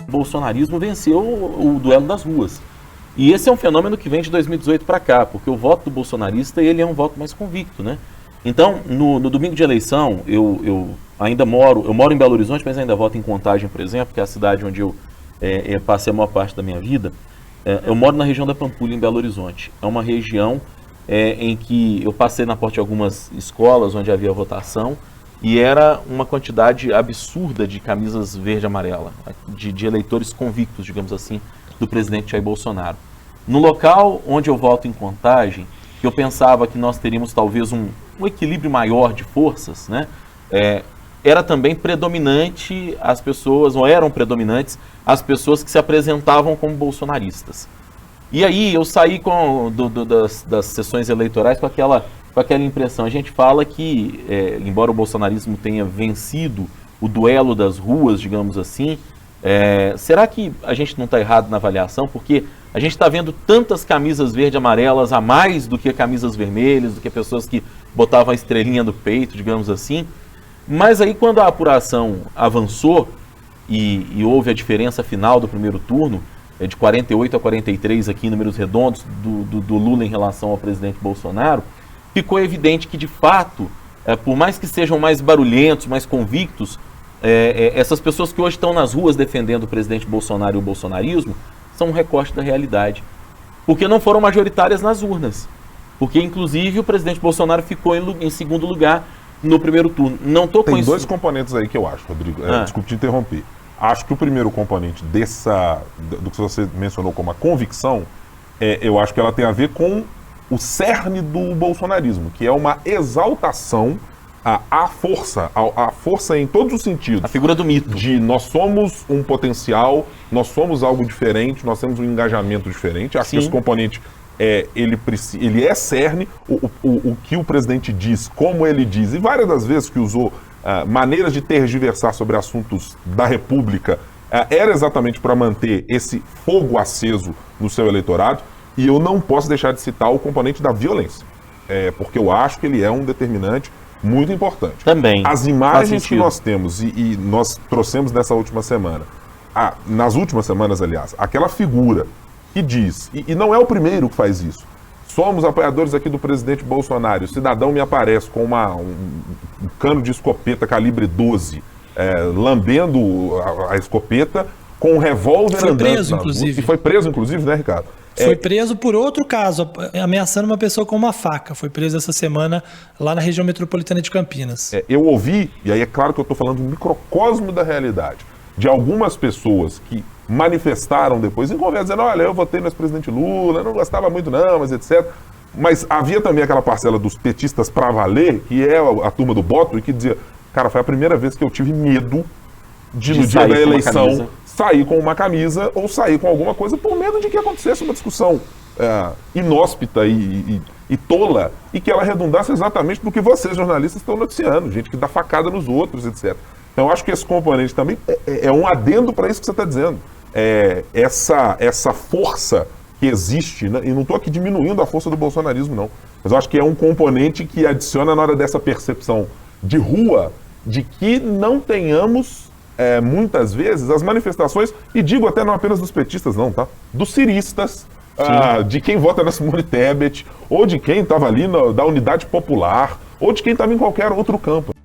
bolsonarismo venceu o duelo das ruas. E esse é um fenômeno que vem de 2018 para cá, porque o voto do bolsonarista ele é um voto mais convicto, né? Então, no domingo de eleição, eu moro em Belo Horizonte, mas ainda voto em Contagem, por exemplo, que é a cidade onde eu passei a maior parte da minha vida. Eu moro na região da Pampulha, em Belo Horizonte. É uma região em que eu passei na porta de algumas escolas onde havia votação e era uma quantidade absurda de camisas verde e amarela, de eleitores convictos, digamos assim, do presidente Jair Bolsonaro. No local onde eu voto em Contagem, eu pensava que nós teríamos talvez um equilíbrio maior de forças, né? Era também predominante as pessoas, ou eram predominantes as pessoas que se apresentavam como bolsonaristas. E aí eu saí das sessões eleitorais com aquela impressão. A gente fala que, embora o bolsonarismo tenha vencido o duelo das ruas, digamos assim, será que a gente não está errado na avaliação? Porque a gente está vendo tantas camisas verde e amarelas a mais do que camisas vermelhas, do que pessoas que botavam a estrelinha no peito, digamos assim. Mas aí quando a apuração avançou e houve a diferença final do primeiro turno, de 48 a 43 aqui em números redondos, do Lula em relação ao presidente Bolsonaro, ficou evidente que de fato, por mais que sejam mais barulhentos, mais convictos, essas pessoas que hoje estão nas ruas defendendo o presidente Bolsonaro e o bolsonarismo, são um recorte da realidade. Porque não foram majoritárias nas urnas. Porque, inclusive, o presidente Bolsonaro ficou em segundo lugar no primeiro turno. Não tô Tem dois componentes aí que eu acho, Rodrigo. Desculpe te interromper. Acho que o primeiro componente do que você mencionou como a convicção, eu acho que ela tem a ver com o cerne do bolsonarismo, que é uma exaltação à força em todos os sentidos. A figura do mito. De nós somos um potencial, nós somos algo diferente, nós temos um engajamento diferente. Acho que esse componente, ele é cerne, o que o presidente diz, como ele diz, e várias das vezes que usou maneiras de tergiversar sobre assuntos da República, era exatamente para manter esse fogo aceso no seu eleitorado. E eu não posso deixar de citar o componente da violência, porque eu acho que ele é um determinante muito importante. Também. As imagens que nós temos, e nós trouxemos nessa última semana, nas últimas semanas, aliás, aquela figura que diz, e não é o primeiro que faz isso, somos apoiadores aqui do presidente Bolsonaro, o cidadão me aparece com um cano de escopeta calibre 12, lambendo a escopeta com um revólver andando. Foi preso, inclusive. E foi preso, inclusive, né, Ricardo? Foi preso por outro caso, ameaçando uma pessoa com uma faca. Foi preso essa semana lá na região metropolitana de Campinas. Eu ouvi, e aí é claro que eu estou falando do microcosmo da realidade, de algumas pessoas que manifestaram depois em conversa, dizendo, olha, eu votei no ex-presidente Lula, não gostava muito não, mas etc. Mas havia também aquela parcela dos petistas pra valer, que é a turma do Boto, e que dizia, cara, foi a primeira vez que eu tive medo de no dia da eleição sair com uma camisa ou sair com alguma coisa por medo de que acontecesse uma discussão inóspita e tola e que ela redundasse exatamente do que vocês, jornalistas, estão noticiando, gente que dá facada nos outros, etc. Então, eu acho que esse componente também é um adendo para isso que você está dizendo. Essa força que existe, né? E não estou aqui diminuindo a força do bolsonarismo, não. Mas eu acho que é um componente que adiciona na hora dessa percepção de rua, de que não tenhamos, muitas vezes, as manifestações, e digo até não apenas dos petistas, não, tá? Dos ciristas, de quem vota na Simone Tebet, ou de quem estava ali da Unidade Popular, ou de quem estava em qualquer outro campo.